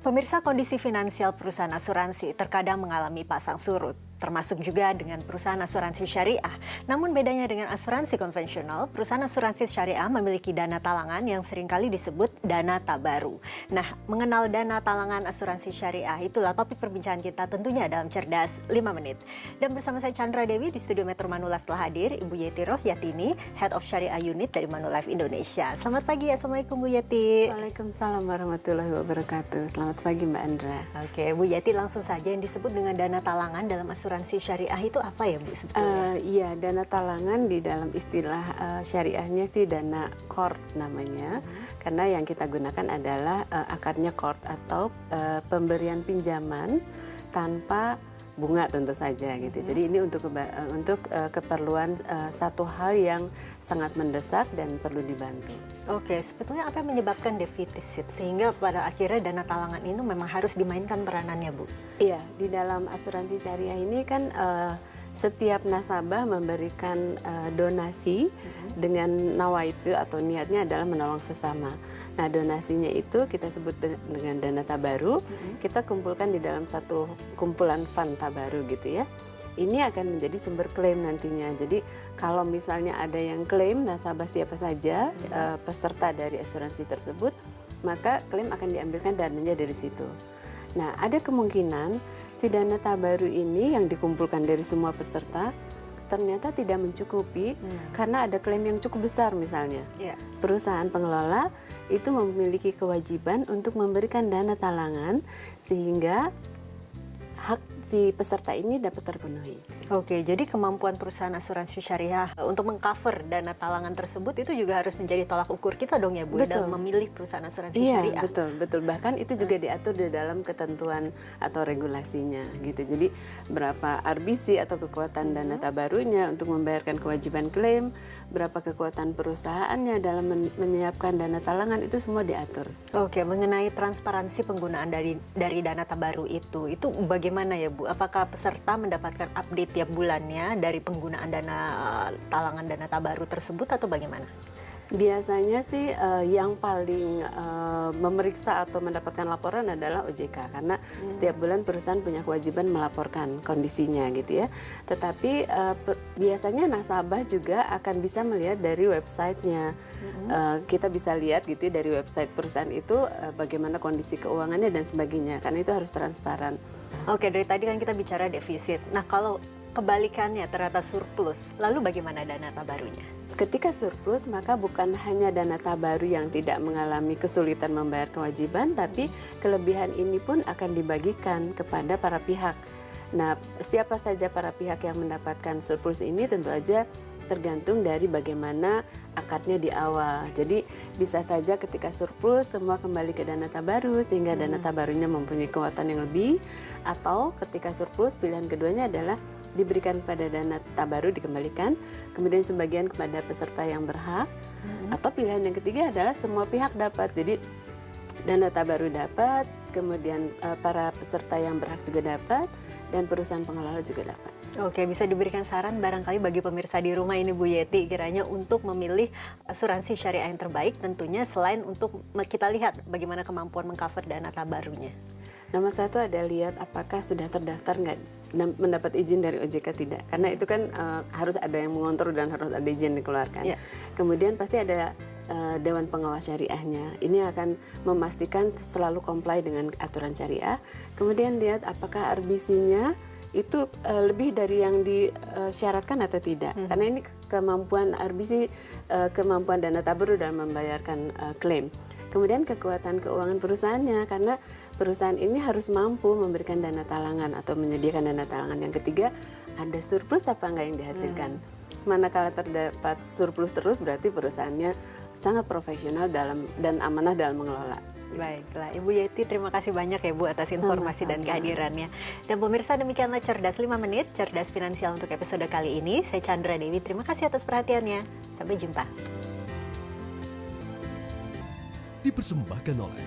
Pemirsa, kondisi finansial perusahaan asuransi terkadang mengalami pasang surut, termasuk juga dengan perusahaan asuransi syariah. Namun bedanya dengan asuransi konvensional, perusahaan asuransi syariah memiliki dana talangan yang seringkali disebut dana tabaru. Nah, mengenal dana talangan asuransi syariah itulah topik perbincangan kita tentunya dalam Cerdas 5 Menit. Dan bersama saya Chandra Dewi di studio Metro Manulife telah hadir Ibu Yeti Rohyatini, Head of Syariah Unit dari Manulife Indonesia. Selamat pagi, Assalamualaikum Bu Yeti. Waalaikumsalam warahmatullahi wabarakatuh. Selamat pagi Mbak Andra. Oke, Bu Yeti, langsung saja yang disebut dengan dana talangan dalam asuransi syariah itu apa ya Bu sebetulnya? Iya, dana talangan di dalam istilah syariahnya sih dana qard namanya. Karena yang kita gunakan adalah akadnya qard atau pemberian pinjaman tanpa bunga tentu saja gitu. Jadi ini untuk keperluan satu hal yang sangat mendesak dan perlu dibantu. Oke, sebetulnya apa yang menyebabkan defisit sehingga pada akhirnya dana talangan ini memang harus dimainkan peranannya, Bu? Iya, di dalam asuransi syariah ini kan setiap nasabah memberikan donasi dengan nawaitu atau niatnya adalah menolong sesama. Nah, donasinya itu kita sebut dengan dana tabaru, kita kumpulkan di dalam satu kumpulan fund tabaru gitu ya. Ini akan menjadi sumber klaim nantinya. Jadi kalau misalnya ada yang klaim nasabah siapa saja peserta dari asuransi tersebut, maka klaim akan diambilkan dananya dari situ. Nah, ada kemungkinan si dana tabaru ini yang dikumpulkan dari semua peserta ternyata tidak mencukupi karena ada klaim yang cukup besar misalnya. Perusahaan pengelola itu memiliki kewajiban untuk memberikan dana talangan sehingga hak si peserta ini dapat terpenuhi. Oke, jadi kemampuan perusahaan asuransi syariah untuk mengcover dana talangan tersebut itu juga harus menjadi tolak ukur kita dong ya Bu, dalam memilih perusahaan asuransi syariah. Iya, betul. Bahkan itu juga diatur di dalam ketentuan atau regulasinya gitu. Jadi berapa RBC atau kekuatan dana tabarunya untuk membayarkan kewajiban klaim, berapa kekuatan perusahaannya dalam menyiapkan dana talangan, itu semua diatur. Oke, mengenai transparansi penggunaan dari dana tabaru itu bagaimana ya Bu? Apakah peserta mendapatkan update tiap bulannya dari penggunaan dana talangan dana tabaru tersebut atau bagaimana? Biasanya sih yang paling memeriksa atau mendapatkan laporan adalah OJK karena setiap bulan perusahaan punya kewajiban melaporkan kondisinya gitu ya. Tetapi biasanya nasabah juga akan bisa melihat dari websitenya. Kita bisa lihat gitu ya, dari website perusahaan itu bagaimana kondisi keuangannya dan sebagainya. Karena itu harus transparan. Oke, dari tadi kan kita bicara defisit. Nah, kalau kebalikannya ternyata surplus, lalu bagaimana dana tabarunya? Ketika surplus, maka bukan hanya dana tabaru yang tidak mengalami kesulitan membayar kewajiban, tapi kelebihan ini pun akan dibagikan kepada para pihak. Nah, siapa saja para pihak yang mendapatkan surplus ini tentu aja tergantung dari bagaimana akadnya di awal. Jadi bisa saja ketika surplus semua kembali ke dana tabaru sehingga dana tabarunya mempunyai kekuatan yang lebih, atau ketika surplus pilihan keduanya adalah diberikan pada dana tabaru dikembalikan, kemudian sebagian kepada peserta yang berhak, atau pilihan yang ketiga adalah semua pihak dapat. Jadi dana tabaru dapat, kemudian para peserta yang berhak juga dapat, dan perusahaan pengelola juga dapat. Oke, bisa diberikan saran barangkali bagi pemirsa di rumah ini Bu Yeti kiranya untuk memilih asuransi syariah yang terbaik tentunya selain untuk kita lihat bagaimana kemampuan mengcover dana tabarunya. Nomor satu ada lihat apakah sudah terdaftar nggak mendapat izin dari OJK tidak, karena itu kan harus ada yang mengontrol dan harus ada izin dikeluarkan. Kemudian pasti ada Dewan Pengawas Syariahnya, ini akan memastikan selalu comply dengan aturan syariah. Kemudian lihat apakah RBC-nya itu lebih dari yang disyaratkan atau tidak, karena ini kemampuan RBC, kemampuan dana tabaru dalam membayarkan klaim. Kemudian kekuatan keuangan perusahaannya, karena perusahaan ini harus mampu memberikan dana talangan atau menyediakan dana talangan. Yang ketiga, ada surplus apa enggak yang dihasilkan. Manakala terdapat surplus terus berarti perusahaannya sangat profesional dan amanah dalam mengelola. Baiklah, Ibu Yeti, terima kasih banyak ya Bu atas informasi dan kehadirannya. Dan pemirsa, demikianlah Cerdas 5 Menit, Cerdas Finansial untuk episode kali ini. Saya Chandra Dewi, terima kasih atas perhatiannya. Sampai jumpa. Dipersembahkan oleh